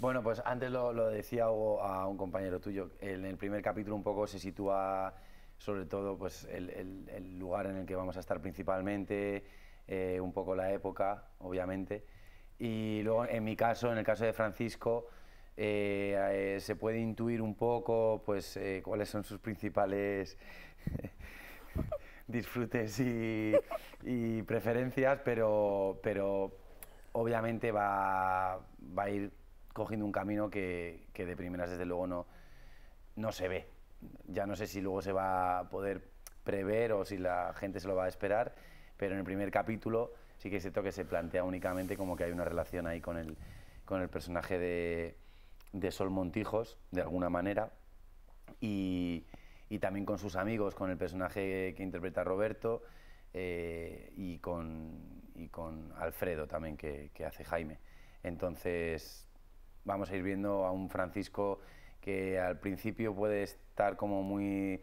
Bueno, pues antes lo decía Hugo, a un compañero tuyo, en el primer capítulo un poco se sitúa sobre todo pues, el lugar en el que vamos a estar principalmente, un poco la época, obviamente, y luego en mi caso, en el caso de Francisco, se puede intuir un poco pues, cuáles son sus principales disfrutes y preferencias, pero obviamente va a ir cogiendo un camino que de primeras desde luego no se ve. Ya no sé si luego se va a poder prever o si la gente se lo va a esperar, pero en el primer capítulo sí que es cierto que se plantea únicamente como que hay una relación ahí con el personaje de Sol Montijos, de alguna manera, y también con sus amigos, con el personaje que interpreta Roberto y con Alfredo también, que hace Jaime. Entonces vamos a ir viendo a un Francisco que al principio puede estar como muy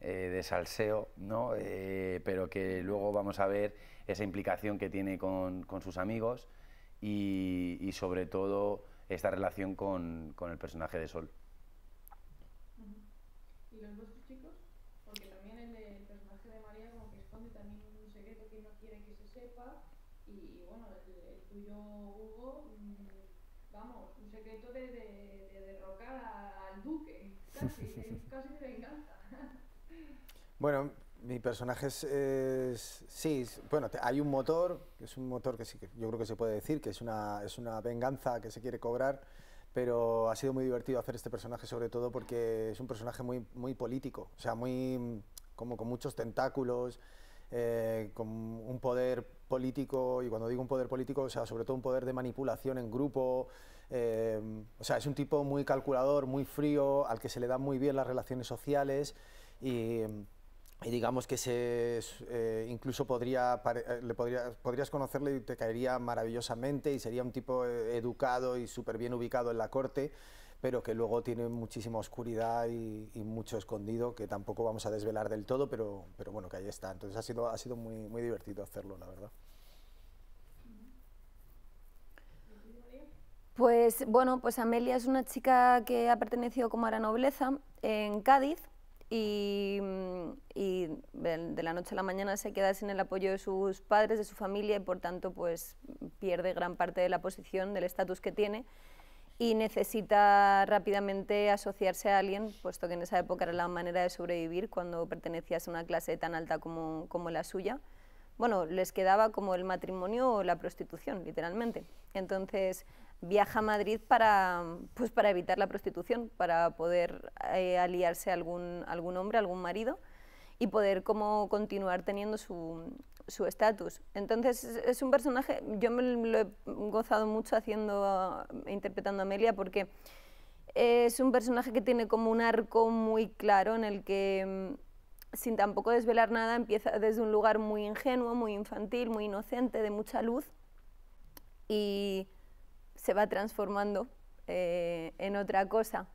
de salseo, ¿no? Pero que luego vamos a ver esa implicación que tiene con sus amigos y sobre todo esta relación con el personaje de Sol. ¿Y los vuestros chicos? Porque también el personaje de María como que esconde también un secreto que no quiere que se sepa y bueno, el tuyo, Hugo, vamos, un secreto de derrocar al duque, casi de venganza. Bueno, mi personaje sí, bueno, hay un motor, que es un motor que sí que yo creo que se puede decir, que es una venganza que se quiere cobrar, pero ha sido muy divertido hacer este personaje sobre todo porque es un personaje muy político, o sea, como con muchos tentáculos, con un poder político, y cuando digo un poder político, o sea, sobre todo un poder de manipulación en grupo, o sea, es un tipo muy calculador, muy frío, al que se le dan muy bien las relaciones sociales y digamos que incluso podrías conocerle y te caería maravillosamente y sería un tipo educado y súper bien ubicado en la corte, pero que luego tiene muchísima oscuridad y mucho escondido, que tampoco vamos a desvelar del todo, pero bueno, que ahí está. Entonces ha sido muy divertido hacerlo, la verdad. Pues bueno, pues Amelia es una chica que ha pertenecido como a la nobleza en Cádiz y de la noche a la mañana se queda sin el apoyo de sus padres, de su familia y por tanto pues pierde gran parte de la posición, del estatus que tiene y necesita rápidamente asociarse a alguien, puesto que en esa época era la manera de sobrevivir cuando pertenecías a una clase tan alta como la suya. Bueno, les quedaba como el matrimonio o la prostitución, literalmente. Entonces viaja a Madrid para evitar la prostitución, para poder aliarse a algún hombre, algún marido y poder como continuar teniendo su estatus. Entonces es un personaje, yo me lo he gozado mucho interpretando a Amelia porque es un personaje que tiene como un arco muy claro en el que sin tampoco desvelar nada empieza desde un lugar muy ingenuo, muy infantil, muy inocente, de mucha luz y se va transformando en otra cosa.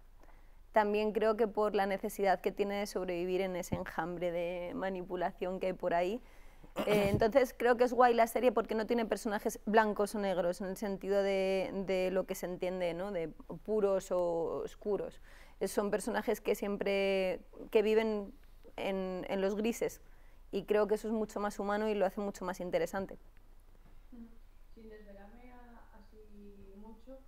También creo que por la necesidad que tiene de sobrevivir en ese enjambre de manipulación que hay por ahí. Entonces creo que es guay la serie porque no tiene personajes blancos o negros en el sentido de lo que se entiende, ¿no? De puros o oscuros. Son personajes que viven en los grises y creo que eso es mucho más humano y lo hace mucho más interesante. Sin desvelarme así mucho,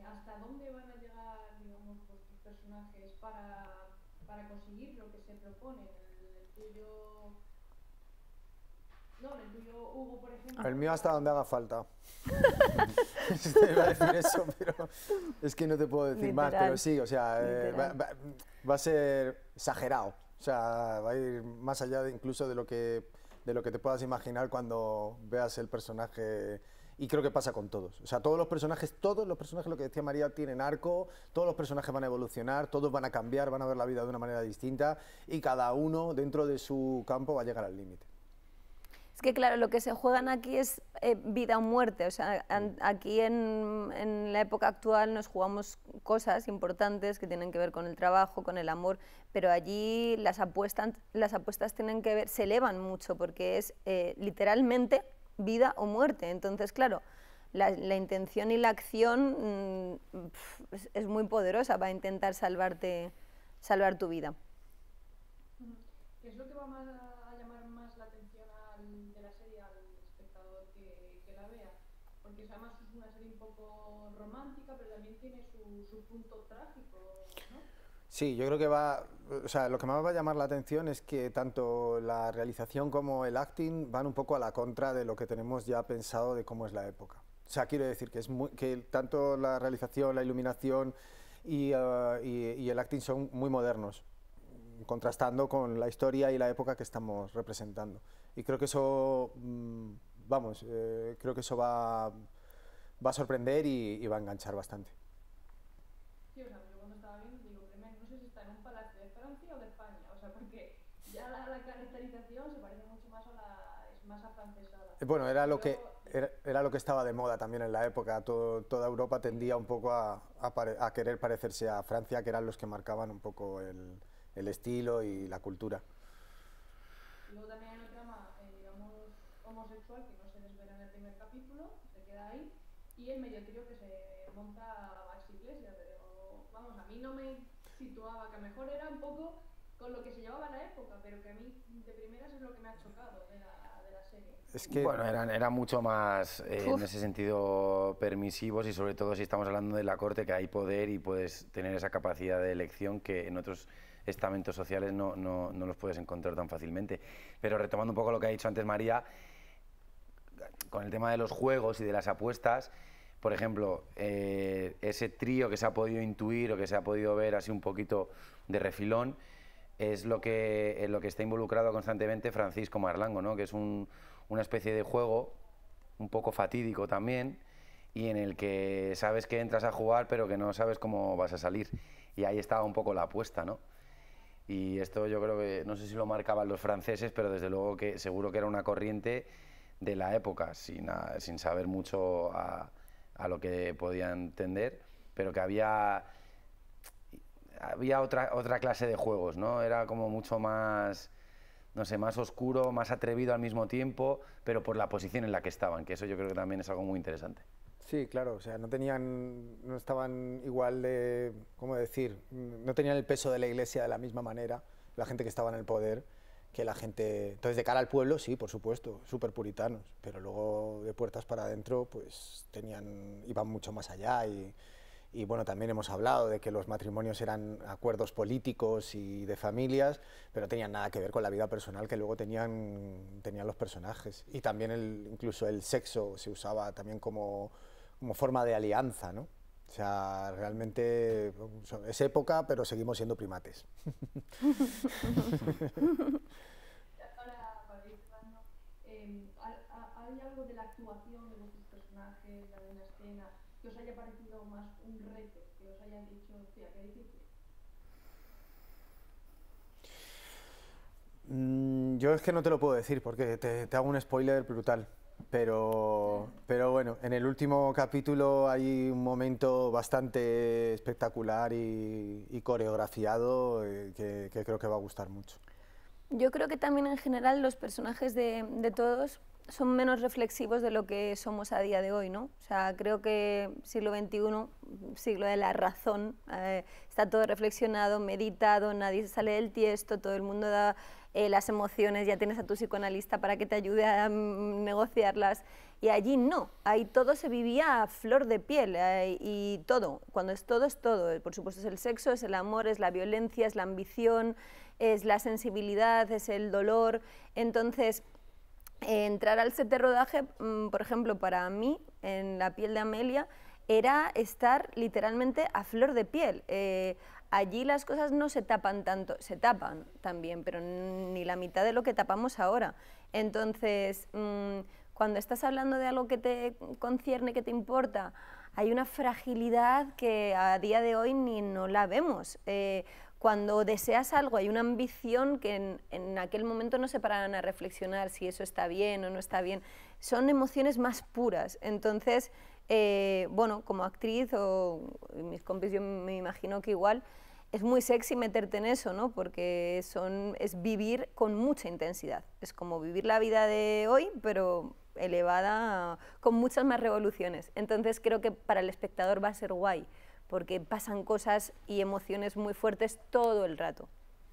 ¿hasta dónde van a llegar, digamos, vuestros personajes para conseguir lo que se propone? El tuyo... No, el tuyo, Hugo, por ejemplo... El mío hasta donde haga falta. Te iba a decir eso, pero es que no te puedo decir Literal. más, pero sí, o sea, va a ser exagerado. O sea, va a ir más allá incluso de lo que te puedas imaginar cuando veas el personaje, y creo que pasa con todos. O sea, todos los personajes, lo que decía María, tienen arco, todos los personajes van a evolucionar, todos van a cambiar, van a ver la vida de una manera distinta y cada uno dentro de su campo va a llegar al límite. Es que claro, lo que se juegan aquí es vida o muerte, o sea, aquí en la época actual nos jugamos cosas importantes que tienen que ver con el trabajo, con el amor, pero allí las apuestas tienen que ver, se elevan mucho porque es literalmente vida o muerte, entonces claro, la intención y la acción pues, es muy poderosa para intentar salvar tu vida. ¿Qué es lo que va a llamar más la atención de la serie al espectador que la vea? Porque además es una serie un poco romántica, pero también tiene su punto trágico, ¿no? Sí, yo creo que lo que más va a llamar la atención es que tanto la realización como el acting van un poco a la contra de lo que tenemos ya pensado de cómo es la época. O sea, quiero decir que tanto la realización, la iluminación y el acting son muy modernos, contrastando con la historia y la época que estamos representando. Y creo que eso, creo que eso va a sorprender y va a enganchar bastante. Sí, o sea, yo cuando estaba viendo digo, primero, no sé si está en un palacio de Francia o de España, o sea, porque ya la caracterización se parece mucho más es más afrancesada. Bueno, era lo que estaba de moda también en la época. Toda Europa tendía un poco a querer parecerse a Francia, que eran los que marcaban un poco el estilo y la cultura. Y luego también hay una trama, digamos, homosexual que no se desvela en el primer capítulo, se queda ahí, y el medio trío que se monta Max Iglesias, pero vamos, a mí no me situaba, que a lo mejor era un poco con lo que se llevaba en la época, pero que a mí de primeras es lo que me ha chocado de la serie. Es que, bueno, eran mucho más en ese sentido permisivos, y sobre todo si estamos hablando de la corte, que hay poder y puedes tener esa capacidad de elección que en otros estamentos sociales no los puedes encontrar tan fácilmente. Pero retomando un poco lo que ha dicho antes María, con el tema de los juegos y de las apuestas, por ejemplo, ese trío que se ha podido intuir o que se ha podido ver así un poquito de refilón, es en lo que está involucrado constantemente Francisco Marlango, ¿no? Que es una especie de juego un poco fatídico también, y en el que sabes que entras a jugar pero que no sabes cómo vas a salir, y ahí estaba un poco la apuesta, ¿no? Y esto yo creo que, no sé si lo marcaban los franceses, pero desde luego que seguro que era una corriente de la época, sin saber mucho a lo que podían entender, pero que había otra clase de juegos, ¿no? Era como mucho más, no sé, más oscuro, más atrevido al mismo tiempo, pero por la posición en la que estaban, que eso yo creo que también es algo muy interesante. Sí, claro, o sea, no estaban igual de, ¿cómo decir? No tenían el peso de la Iglesia de la misma manera, la gente que estaba en el poder, que la gente... Entonces, de cara al pueblo, sí, por supuesto, súper puritanos, pero luego de puertas para adentro, pues iban mucho más allá y bueno, también hemos hablado de que los matrimonios eran acuerdos políticos y de familias, pero no tenían nada que ver con la vida personal que luego tenían los personajes. Y también incluso el sexo se usaba también como forma de alianza, ¿no? O sea, realmente es época, pero seguimos siendo primates. Ahora, para ir cerrando, ¿hay algo de la actuación de vuestros personajes, de alguna escena, que os haya parecido más un reto, que os haya dicho, hostia, qué difícil? Yo es que no te lo puedo decir porque te hago un spoiler brutal. Pero bueno, en el último capítulo hay un momento bastante espectacular y coreografiado que creo que va a gustar mucho. Yo creo que también en general los personajes de todos son menos reflexivos de lo que somos a día de hoy, ¿no? O sea, creo que siglo XXI, siglo de la razón, está todo reflexionado, meditado, nadie se sale del tiesto, todo el mundo da las emociones, ya tienes a tu psicoanalista para que te ayude a negociarlas, y allí no, ahí todo se vivía a flor de piel, y todo, cuando es todo, por supuesto es el sexo, es el amor, es la violencia, es la ambición, es la sensibilidad, es el dolor. Entonces, entrar al set de rodaje, por ejemplo, para mí, en la piel de Amelia, era estar literalmente a flor de piel. Allí las cosas no se tapan tanto, se tapan también, pero ni la mitad de lo que tapamos ahora. Entonces, cuando estás hablando de algo que te concierne, que te importa, hay una fragilidad que a día de hoy ni no la vemos. Cuando deseas algo hay una ambición que en aquel momento no se paran a reflexionar si eso está bien o no está bien. Son emociones más puras. Entonces, bueno, como actriz o mis compis, yo me imagino que igual es muy sexy meterte en eso, ¿no? Porque es vivir con mucha intensidad. Es como vivir la vida de hoy, pero elevada, con muchas más revoluciones. Entonces creo que para el espectador va a ser guay, porque pasan cosas y emociones muy fuertes todo el rato.